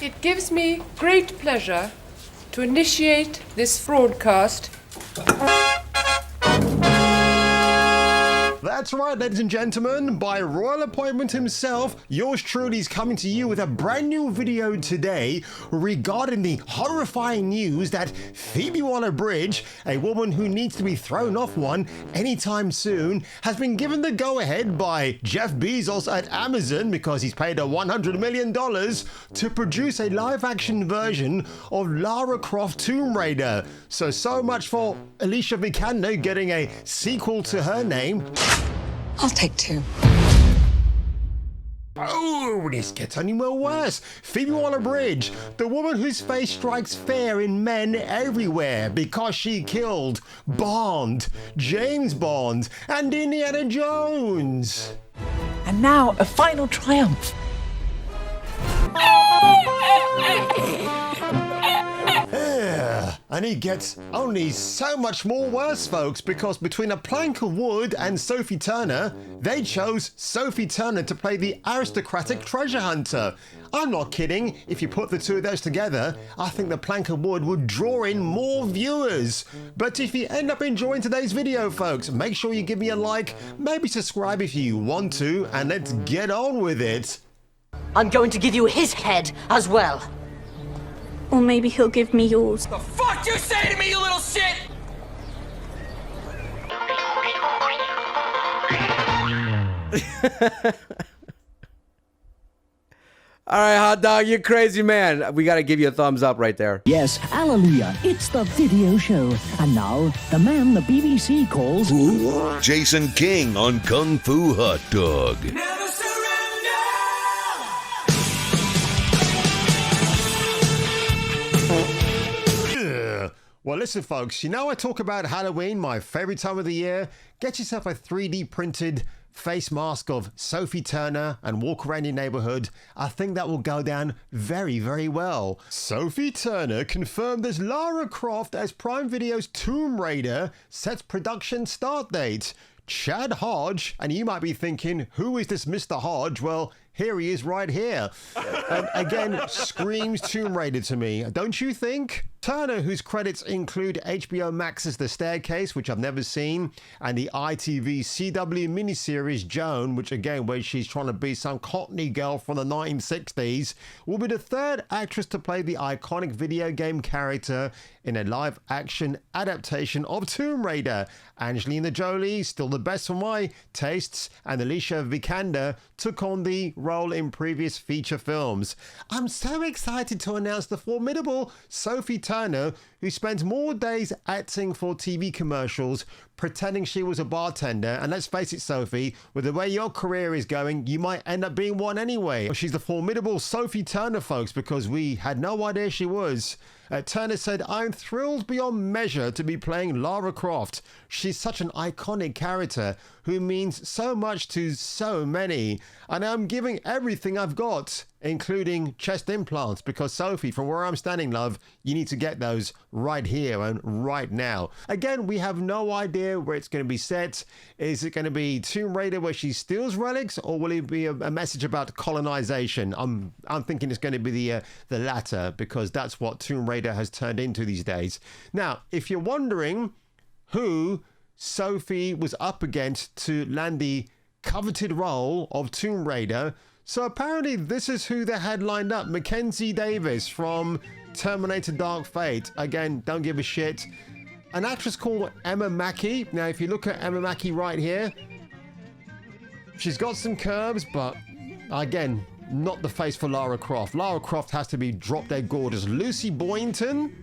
It gives me great pleasure to initiate this broadcast. That's right, ladies and gentlemen, by royal appointment himself, yours truly is coming to you with a brand new video today regarding the horrifying news that Phoebe Waller-Bridge, a woman who needs to be thrown off one anytime soon, has been given the go-ahead by Jeff Bezos at Amazon because he's paid her $100 million to produce a live-action version of Lara Croft Tomb Raider. So much for Alicia Vikander getting a sequel to her name. I'll take 2. Oh, this gets any more worse. Phoebe Waller-Bridge, the woman whose face strikes fear in men everywhere because she killed Bond, James Bond, and Indiana Jones. And now a final triumph. And it gets only so much more worse, folks, because between a plank of wood and Sophie Turner, they chose Sophie Turner to play the aristocratic treasure hunter. I'm not kidding. If you put the two of those together, I think the plank of wood would draw in more viewers. But if you end up enjoying today's video, folks, make sure you give me a like, maybe subscribe if you want to, and let's get on with it. I'm going to give you his head as well. Or maybe he'll give me yours. The fuck you say to me, you little shit? All right, hot dog, you crazy man. We got to give you a thumbs up right there. Yes, hallelujah. It's the video show. And now, the man the BBC calls... Jason King on Kung Fu Hot Dog. Well, listen, folks, you know I talk about Halloween, my favorite time of the year. Get yourself a 3D printed face mask of Sophie Turner and walk around your neighborhood. I think that will go down very, very well. Sophie Turner confirmed as Lara Croft as Prime Video's Tomb Raider sets production start date. Chad Hodge, and you might be thinking, who is this Mr. Hodge? Well, here he is right here. Again, screams Tomb Raider to me, don't you think? Turner, whose credits include HBO Max's The Staircase, which I've never seen, and the ITV CW miniseries Joan, which again, where she's trying to be some Cockney girl from the 1960s, will be the third actress to play the iconic video game character in a live-action adaptation of Tomb Raider. Angelina Jolie, still the best for my tastes, and Alicia Vikander took on the role in previous feature films. I'm so excited to announce the formidable Sophie Turner, who spends more days acting for TV commercials, pretending she was a bartender. And let's face it, Sophie, with the way your career is going, you might end up being one anyway. She's the formidable Sophie Turner, folks, because we had no idea she was. Turner said, "I'm thrilled beyond measure to be playing Lara Croft. She's such an iconic character who means so much to so many. And I'm giving everything I've got, including chest implants, because Sophie, from where I'm standing, love, you need to get those right here and right now." Again, we have no idea where it's going to be set. Is it going to be Tomb Raider where she steals relics, or will it be a message about colonization? I'm thinking it's going to be the latter, because that's what Tomb Raider has turned into these days. Now, if you're wondering who Sophie was up against to land the coveted role of Tomb Raider, so apparently this is who they had lined up. Mackenzie Davis from Terminator Dark Fate. Again, don't give a shit. An actress called Emma Mackey. Now, if you look at Emma Mackey right here, she's got some curves, but again, not the face for Lara Croft. Lara Croft has to be drop-dead gorgeous. Lucy Boynton.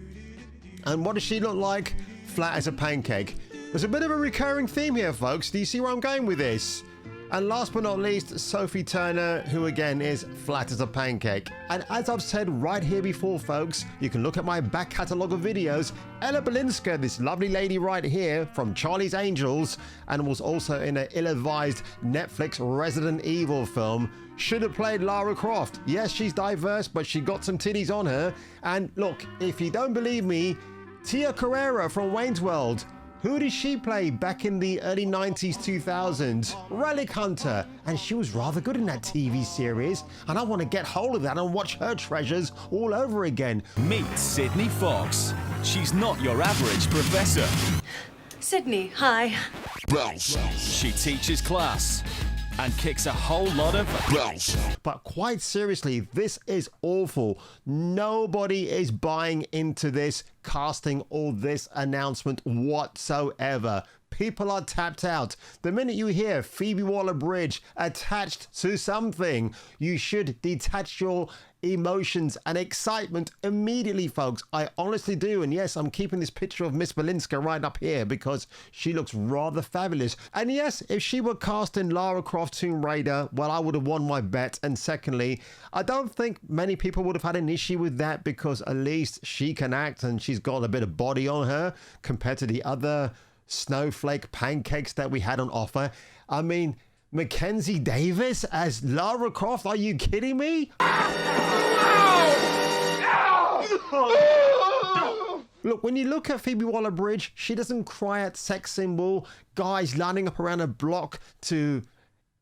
And what does she look like? Flat as a pancake. There's a bit of a recurring theme here, folks. Do you see where I'm going with this? And last but not least, Sophie Turner, who again is flat as a pancake. And as I've said right here before, folks, you can look at my back catalogue of videos. Ella Balinska, this lovely lady right here from Charlie's Angels, and was also in an ill-advised Netflix Resident Evil film, should have played Lara Croft. Yes, she's diverse, but she got some titties on her. And look, if you don't believe me, Tia Carrera from Wayne's World, Who did she play back in the early 90s, 2000s? Relic Hunter. And she was rather good in that TV series. And I want to get hold of that and watch her treasures all over again. Meet Sydney Fox. She's not your average professor. Sydney, hi. She teaches class and kicks a whole lot of ass. But quite seriously, this is awful. Nobody is buying into this casting or this announcement whatsoever. People are tapped out. The minute you hear Phoebe Waller-Bridge attached to something, you should detach your emotions and excitement immediately, folks. I honestly do. And yes, I'm keeping this picture of Miss Balinska right up here because she looks rather fabulous. And yes, if she were cast in Lara Croft Tomb Raider, well, I would have won my bet. And secondly, I don't think many people would have had an issue with that because at least she can act and she's got a bit of body on her compared to the other snowflake pancakes that we had on offer. I mean, Mackenzie Davis as Lara Croft? Are you kidding me? Look, when you look at Phoebe Waller-Bridge, she doesn't cry at sex symbol, guys lining up around a block to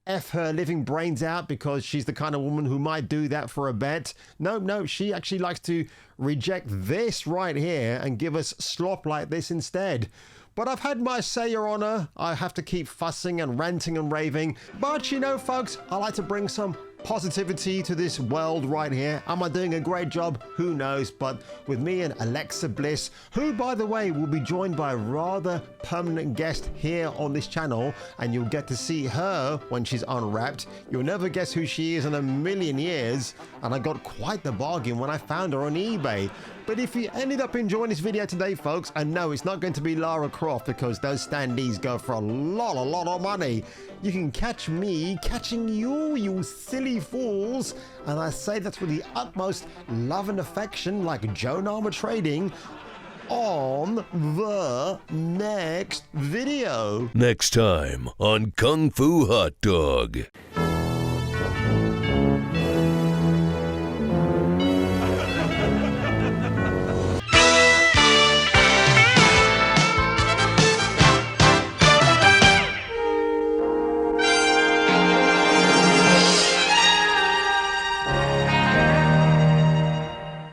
F her living brains out because she's the kind of woman who might do that for a bet. No, she actually likes to reject this right here and give us slop like this instead. But I've had my say, Your Honor. I have to keep fussing and ranting and raving. But you know, folks, I like to bring some positivity to this world right here. Am I doing a great job? Who knows? But with me and Alexa Bliss, who, by the way, will be joined by a rather permanent guest here on this channel, and you'll get to see her when she's unwrapped. You'll never guess who she is in a million years, and I got quite the bargain when I found her on eBay. But if you ended up enjoying this video today, folks, and no, it's not going to be Lara Croft because those standees go for a lot of money. You can catch me catching you silly fools. And I say that with the utmost love and affection like Joan Armour Trading on the next video. Next time on Kung Fu Hot Dog.